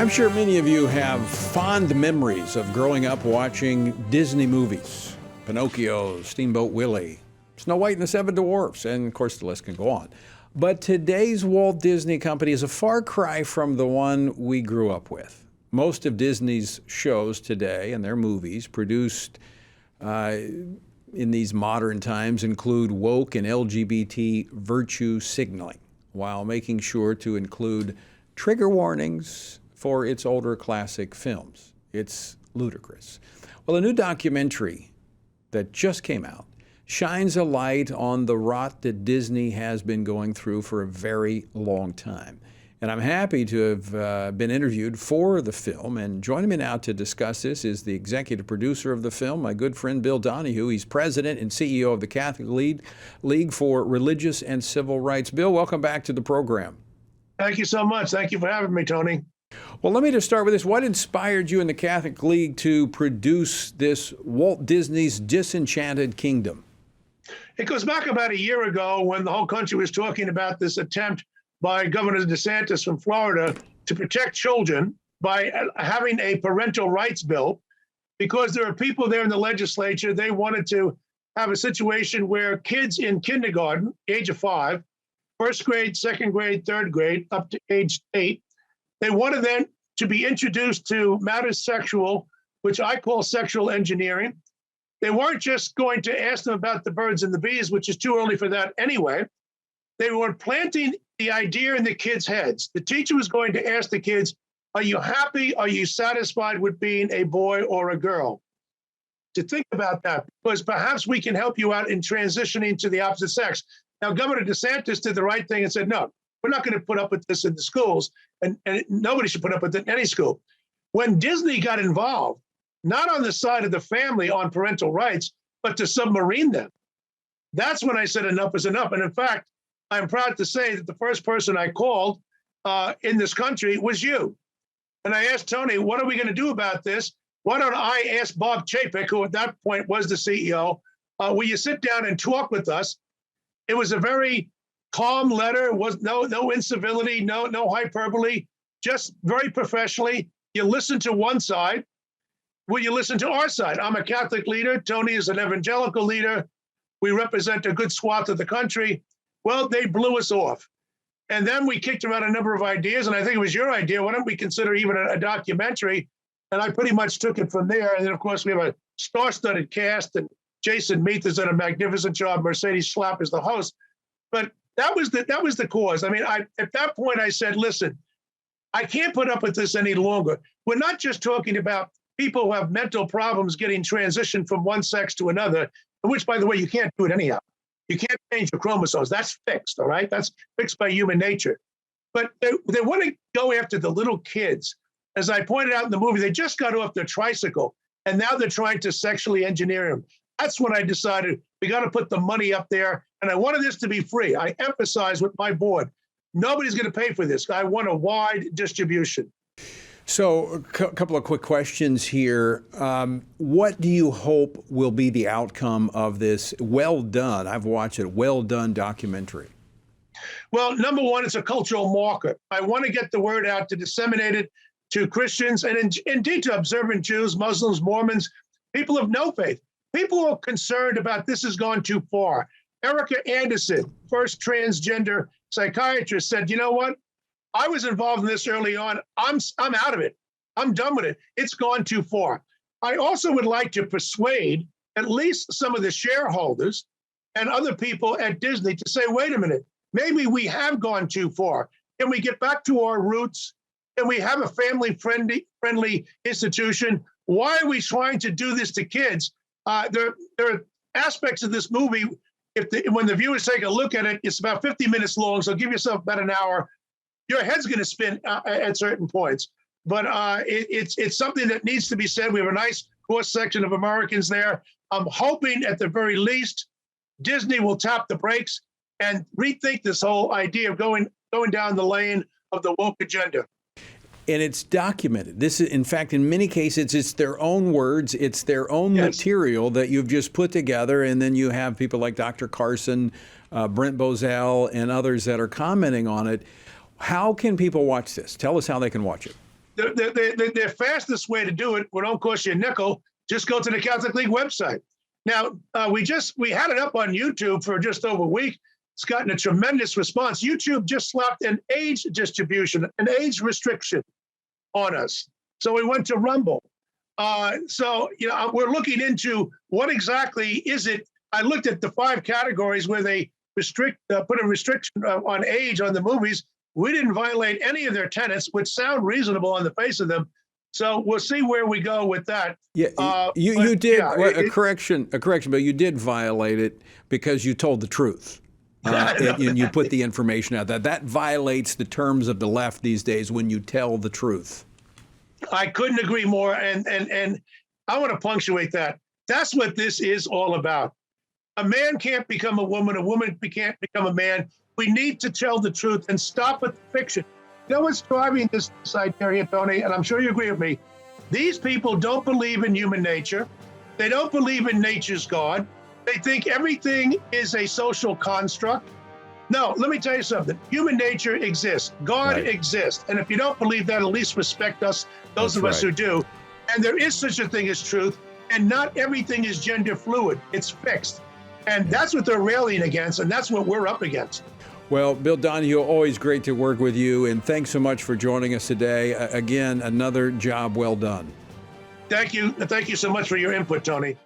I'm sure many of you have fond memories of growing up watching Disney movies. Pinocchio, Steamboat Willie, Snow White and the Seven Dwarfs, and of course the list can go on. But today's Walt Disney Company is a far cry from the one we grew up with. Most of Disney's shows today and their movies produced in these modern times include woke and LGBT virtue signaling, while making sure to include trigger warnings for its older classic films. It's ludicrous. Well, a new documentary that just came out shines a light on the rot that Disney has been going through for a very long time. And I'm happy to have been interviewed for the film. And joining me now to discuss this is the executive producer of the film, my good friend Bill Donohue. He's president and CEO of the Catholic League for Religious and Civil Rights. Bill, welcome back to the program. Thank you so much. Thank you for having me, Tony. Well, let me just start with this. What inspired you and the Catholic League to produce this Walt Disney's Disenchanted Kingdom? It goes back about a year ago when the whole country was talking about this attempt by Governor DeSantis from Florida to protect children by having a parental rights bill, because there are people there in the legislature, they wanted to have a situation where kids in kindergarten, age of 5, first grade, second grade, third grade, up to age 8, they wanted them to be introduced to matters sexual, which I call sexual engineering. They weren't just going to ask them about the birds and the bees, which is too early for that anyway. They were planting the idea in the kids' heads. The teacher was going to ask the kids, are you happy? Are you satisfied with being a boy or a girl? To think about that, because perhaps we can help you out in transitioning to the opposite sex. Now, Governor DeSantis did the right thing and said, no, we're not going to put up with this in the schools, and nobody should put up with it in any school. When Disney got involved, not on the side of the family on parental rights, but to submarine them, that's when I said enough is enough. And in fact, I'm proud to say that the first person I called in this country was you. And I asked Tony, what are we going to do about this? Why don't I ask Bob Chapek, who at that point was the CEO, will you sit down and talk with us? It was a very calm letter, was no incivility, no hyperbole, just very professionally. You listen to one side. Will you listen to our side? I'm a Catholic leader. Tony is an evangelical leader. We represent a good swath of the country. Well, they blew us off. And then we kicked around a number of ideas, and I think it was your idea. Why don't we consider even a documentary? And I pretty much took it from there. And then, of course, we have a star-studded cast, and Jason Meath has done a magnificent job. Mercedes Schlapp is the host. But that was the cause. I mean, at that point, I said, listen, I can't put up with this any longer. We're not just talking about people who have mental problems getting transitioned from one sex to another, which, by the way, you can't do it anyhow. You can't change your chromosomes. That's fixed, all right? That's fixed by human nature. But they want to go after the little kids. As I pointed out in the movie, they just got off their tricycle, and now they're trying to sexually engineer them. That's when I decided we got to put the money up there, and I wanted this to be free. I emphasize with my board, nobody's going to pay for this. I want a wide distribution. So a couple of quick questions here. What do you hope will be the outcome of this well done, I've watched it, well done documentary? Well, number one, it's a cultural marker. I want to get the word out to disseminate it to Christians and indeed to observant Jews, Muslims, Mormons, people of no faith. People are concerned about this has gone too far. Erica Anderson, first transgender psychiatrist, said, you know what? I was involved in this early on. I'm out of it. I'm done with it. It's gone too far. I also would like to persuade at least some of the shareholders and other people at Disney to say, wait a minute, maybe we have gone too far. Can we get back to our roots? Can we have a family-friendly institution? Why are we trying to do this to kids? There are aspects of this movie, when the viewers take a look at it, it's about 50 minutes long, so give yourself about an hour. Your head's going to spin at certain points. But it's something that needs to be said. We have a nice cross-section of Americans there. I'm hoping at the very least Disney will tap the brakes and rethink this whole idea of going down the lane of the woke agenda. And it's documented. This is, in fact, in many cases, it's their own words, it's their own material that you've just put together, and then you have people like Dr. Carson, Brent Bozell, and others that are commenting on it. How can people watch this? Tell us how they can watch it. the fastest way to do it, what don't cost you a nickel, just go to the Catholic League website. Now, we had it up on YouTube for just over a week. It's gotten a tremendous response. YouTube just slapped an age distribution, an age restriction on us. So we went to Rumble. We're looking into what exactly is it. I looked at the 5 categories where they put a restriction on age on the movies. We didn't violate any of their tenets, which sound reasonable on the face of them. So we'll see where we go with that. Yeah, you did a correction, but you did violate it because you told the truth. And you put the information out there. That violates the terms of the left these days when you tell the truth. I couldn't agree more. And I want to punctuate that. That's what this is all about. A man can't become a woman can't become a man. We need to tell the truth and stop with fiction. You know what's driving this idea here, Tony? And I'm sure you agree with me. These people don't believe in human nature. They don't believe in nature's God. They think everything is a social construct. No, let me tell you something. Human nature exists. God exists. And if you don't believe that, at least respect us, those of us who do. And there is such a thing as truth. And not everything is gender fluid. It's fixed. And that's what they're railing against. And that's what we're up against. Well, Bill Donohue, always great to work with you. And thanks so much for joining us today. Again, another job well done. Thank you. Thank you so much for your input, Tony.